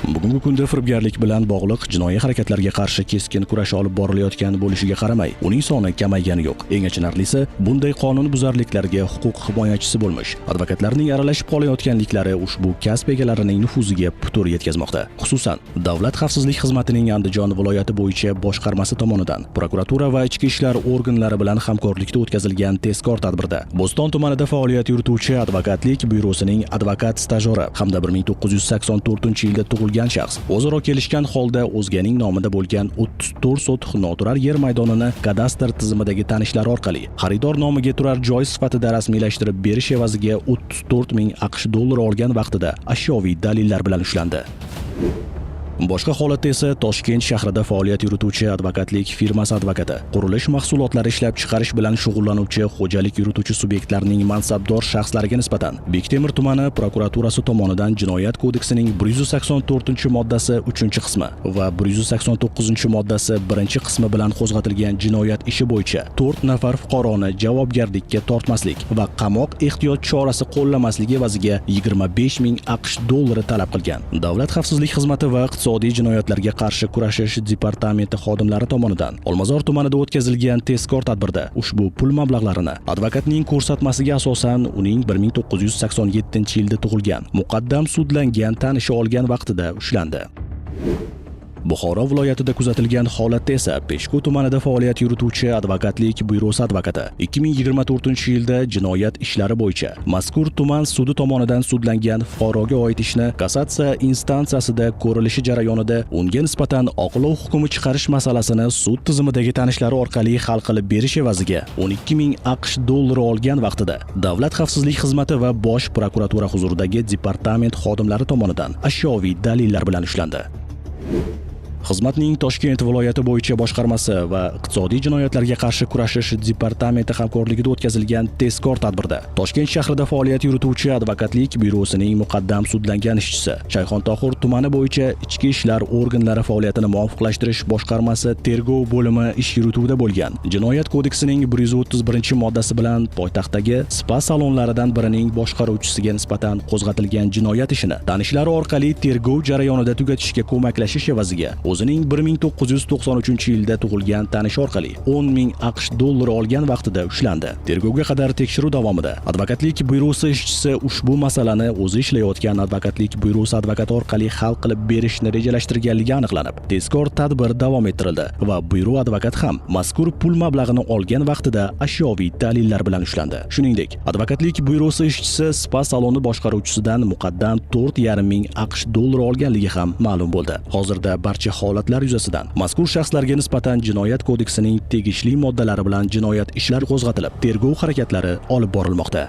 Bugungi kunda firibgarlik bilan bog'liq jinoiy harakatlarga qarshi keskin kurash olib borilayotgan bo'lishiga qaramay, uning soni kamaygani yo'q. Eng achinarlisi, bunday qonunbuzarliklarga huquq himoyachisi bo'lmish advokatlarning aralashib qolayotganliklari ushbu kasb egalarining nufuziga putur yetkazmoqda. Xususan, Davlat xavfsizlik xizmatining Andijon viloyati bo'yicha boshqarmasi tomonidan prokuratura va ichki ishlar organlari bilan hamkorlikda o'tkazilgan tezkor tadbirda Bo'ston tumanida faoliyat yurituvchi advokatlik byurosining advokat stajyori hamda 1984-yilda tug'ilgan shaxs o'zaro kelishgan holda o'zganing nomida bo'lgan 34 sotix noturar yer maydonini kadastr tizimidagi tanishlar orqali xaridor nomiga turar joy sifatida rasmiylashtirib berish evaziga 34 ming AQSh dollari olgan vaqtida ashyoviy dalillar bilan ushlandi. Boshqa holatda esa Toshkent shahrida faoliyat yurituvchi advokatlik firmasi advokati qurilish mahsulotlari ishlab chiqarish bilan shug'ullanuvchi xo'jalik yurituvchi subyektlarning mansabdor shaxslariga nisbatan Bektemir tumani prokuraturasi tomonidan Jinoyat kodeksining 184-moddasi 3-qismi va 189-moddasi 1-qismi bilan qo'zg'atilgan jinoyat ishi bo'yicha 4 nafar fuqaroni javobgarlikka tortmaslik va qamoq ehtiyot chorasi qo'llamaslik evaziga 25 ming AQSh dollari talab qilgan. Davlat xavfsizlik xizmati va iqtisodiy jinoyatlarga qarshi kurashish departamenti xodimlari tomonidan Olmazor tumanida o'tkazilgan tezkor tadbirda ushbu pul mablag'larini advokatning ko'rsatmasiga asosan uning 1987-yilda tug'ilgan muqaddam sudlangan tanishi olgan vaqtida ushlandi. Buxoro viloyatida kuzatilgan holatda esa Peshku tumanida faoliyat yurituvchi advokatlik byurosi advokati 2024-yilda jinoyat ishlari bo'yicha mazkur tuman sudi tomonidan sudlangan fuqaroga oid ishni kassatsiya instansiyasida ko'rilishi jarayonida unga nisbatan oqlov hukmi chiqarish masalasini sud tizimidagi tanishlari orqali hal qilib berish evaziga 12 ming AQSh dollari olgan vaqtida Davlat xavfsizlik xizmati va Bosh prokuratura huzuridagi departament xodimlari tomonidan ashyoviy dalillar bilan ushlandi. Xizmatning Toshkent viloyati bo'yicha boshqarmasi va iqtisodiy jinoyatlarga qarshi kurashish departamenti hamkorligida o'tkazilgan tezkor tadbirda Toshkent shahrida faoliyat yurituvchi advokatlik byurosining muqaddam sudlangan ishchisi Shayxontohur tumani bo'yicha ichki ishlar organlari faoliyatini muvofiqlashtirish boshqarmasi tergov bo'limi ish yurituvida bo'lgan Jinoyat kodeksining 131-moddasi bilan poytaxtdagi spa salonlaridan birining boshqaruvchisiga nisbatan qo'zg'atilgan jinoyat ishini tanishlari orqali tergov jarayonida tugatishga ko'maklashish evaziga o'zining 1993-yilda tug'ilgan tanishi orqali 10 ming AQSh dollari olgan vaqtida ushlandi. Tergovga qadar tekshiruv davomida advokatlik byurosi ishchisi ushbu masalani o'zi ishlayotgan advokatlik byurosi advokati orqali hal qilib berishni rejalashtirganligi aniqlanib, tezkor tadbir davom ettirildi va byuro advokati ham mazkur pul mablag'ini olgan vaqtida ashyoviy dalillar bilan ushlandi. Shuningdek, advokatlik byurosi ishchisi spa saloni boshqaruvchisidan muqaddam 4,5 ming AQSh dollari olganligi ham ma'lum bo'ldi. Hozirda barcha holatlar yuzasidan mazkur shaxslarga nisbatan Jinoyat kodeksining tegishli moddalari bilan jinoyat ishlari qo'zg'atilib, tergov harakatlari olib borilmoqda.